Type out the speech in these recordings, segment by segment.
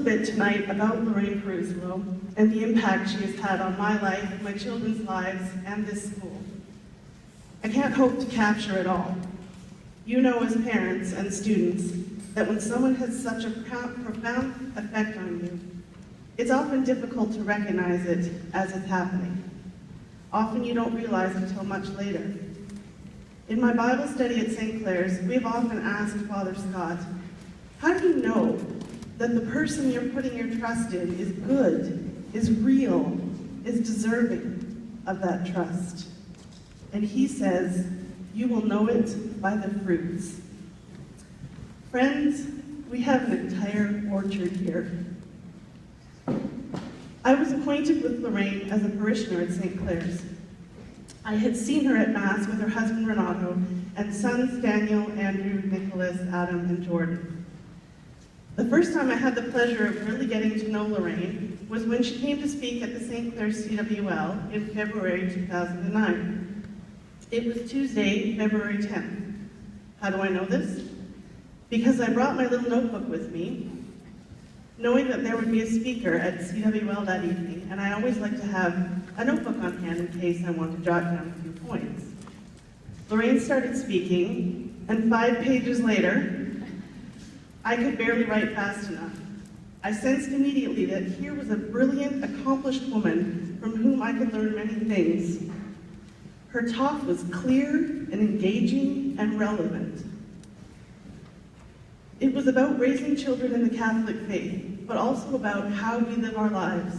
bit tonight about Lorraine Caruso and the impact she has had on my life, my children's lives, and this school. I can't hope to capture it all. You know as parents and students that when someone has such a profound effect on you, it's often difficult to recognize it as it's happening. Often you don't realize until much later. In my Bible study at St. Clair's, we've often asked Father Scott, how do you know that the person you're putting your trust in is good, is real, is deserving of that trust? And he says, you will know it by the fruits. Friends, we have an entire orchard here. I was acquainted with Lorraine as a parishioner at St. Clair's. I had seen her at Mass with her husband Renato and sons Daniel, Andrew, Nicholas, Adam, and Jordan. The first time I had the pleasure of really getting to know Lorraine was when she came to speak at the St. Clair's CWL in February 2009. It was Tuesday, February 10th. How do I know this? Because I brought my little notebook with me, knowing that there would be a speaker at CWL that evening, and I always like to have a notebook on hand in case I want to jot down a few points. Lorraine started speaking, and 5 pages later, I could barely write fast enough. I sensed immediately that here was a brilliant, accomplished woman from whom I could learn many things. Her talk was clear and engaging and relevant. It was about raising children in the Catholic faith, but also about how we live our lives.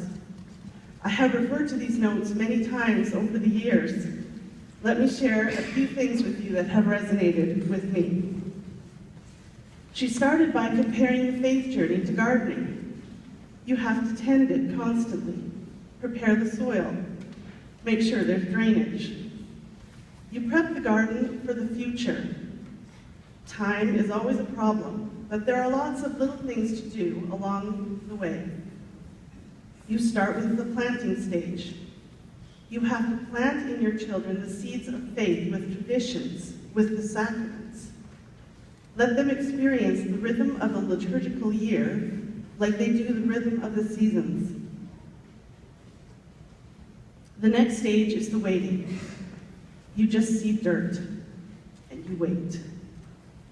I have referred to these notes many times over the years. Let me share a few things with you that have resonated with me. She started by comparing the faith journey to gardening. You have to tend it constantly, prepare the soil, make sure there's drainage. You prep the garden for the future. Time is always a problem, but there are lots of little things to do along the way. You start with the planting stage. You have to plant in your children the seeds of faith with traditions, with the sacraments. Let them experience the rhythm of a liturgical year like they do the rhythm of the seasons. The next stage is the waiting. You just see dirt, and you wait.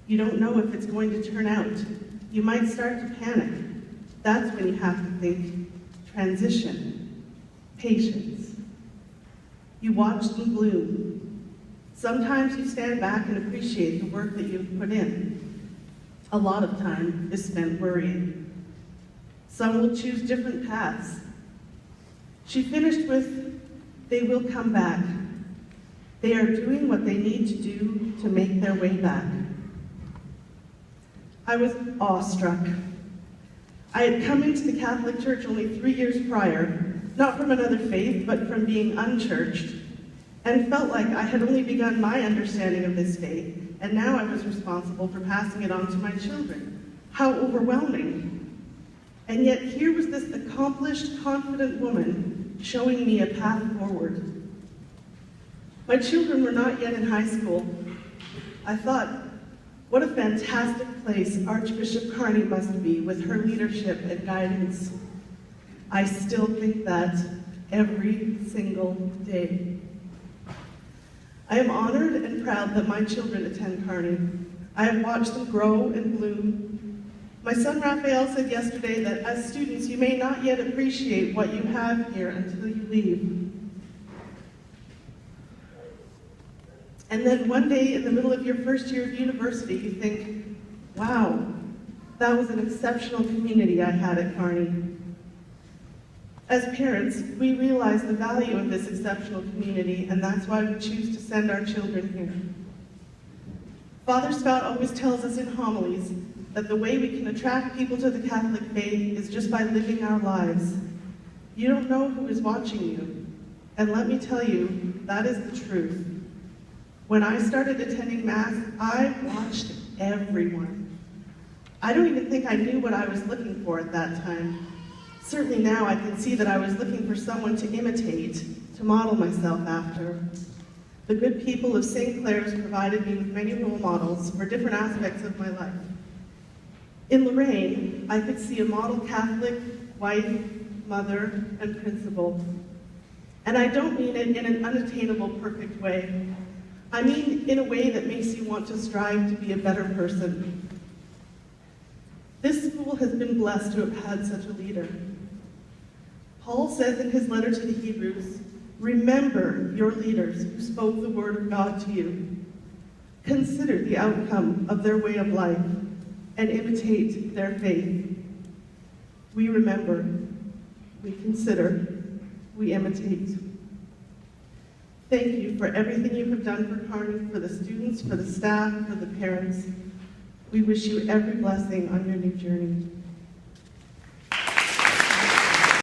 You don't know if it's going to turn out. You might start to panic. That's when you have to think transition, patience. You watch them bloom. Sometimes you stand back and appreciate the work that you've put in. A lot of time is spent worrying. Some will choose different paths. She finished with, they will come back. They are doing what they need to do to make their way back. I was awestruck. I had come into the Catholic Church only 3 years prior, not from another faith, but from being unchurched, and felt like I had only begun my understanding of this faith, and now I was responsible for passing it on to my children. How overwhelming. And yet here was this accomplished, confident woman showing me a path forward. My children were not yet in high school. I thought, what a fantastic place Archbishop Carney must be with her leadership and guidance. I still think that every single day. I am honored and proud that my children attend Carney. I have watched them grow and bloom. My son Raphael said yesterday that as students, you may not yet appreciate what you have here until you leave. And then one day in the middle of your first year of university, you think, wow, that was an exceptional community I had at Carney. As parents, we realize the value of this exceptional community, and that's why we choose to send our children here. Father Scott always tells us in homilies that the way we can attract people to the Catholic faith is just by living our lives. You don't know who is watching you, and let me tell you, that is the truth. When I started attending Mass, I watched everyone. I don't even think I knew what I was looking for at that time. Certainly now I can see that I was looking for someone to imitate, to model myself after. The good people of St. Clair's provided me with many role models for different aspects of my life. In Lorraine, I could see a model Catholic wife, mother, and principal. And I don't mean it in an unattainable, perfect way. I mean in a way that makes you want to strive to be a better person. This school has been blessed to have had such a leader. Paul says in his letter to the Hebrews, remember your leaders who spoke the word of God to you. Consider the outcome of their way of life and imitate their faith. We remember, we consider, we imitate. Thank you for everything you have done for Kearney, for the students, for the staff, for the parents. We wish you every blessing on your new journey.